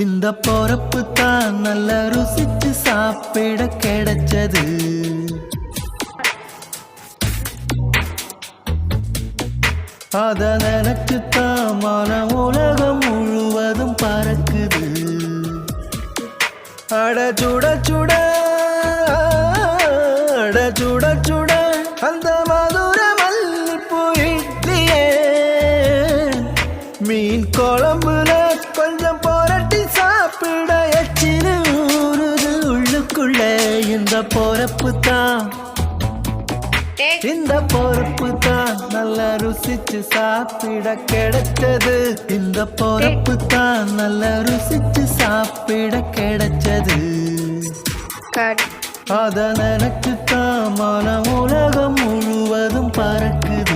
இந்த பொறப்பு தான் நல்ல ருசிச்சு சாப்பிட கிடைச்சது. அத நினைச்சுத்தான் மன உலகம் முழுவதும் பறக்குது. அட சுட சுட அட சுட சுட அந்த மதுர மல்லிப்பூ இட்லியே மீன் குழம்புல கொஞ்சம் புரட்டி சாப்பிட எச்சினு ஊறுது உள்ளுக்குள்ள. இந்த பொறப்பு தான் இந்த பொறுப்பு தான் நல்ல ருசிச்சு சாப்பிட கிடைச்சது. இந்த பொறுப்பு தான் நல்ல ருசிச்சு சாப்பிட கிடைச்சது. அத நினைச்சுத்தான் மன உலகம் முழுவதும் பறக்குது.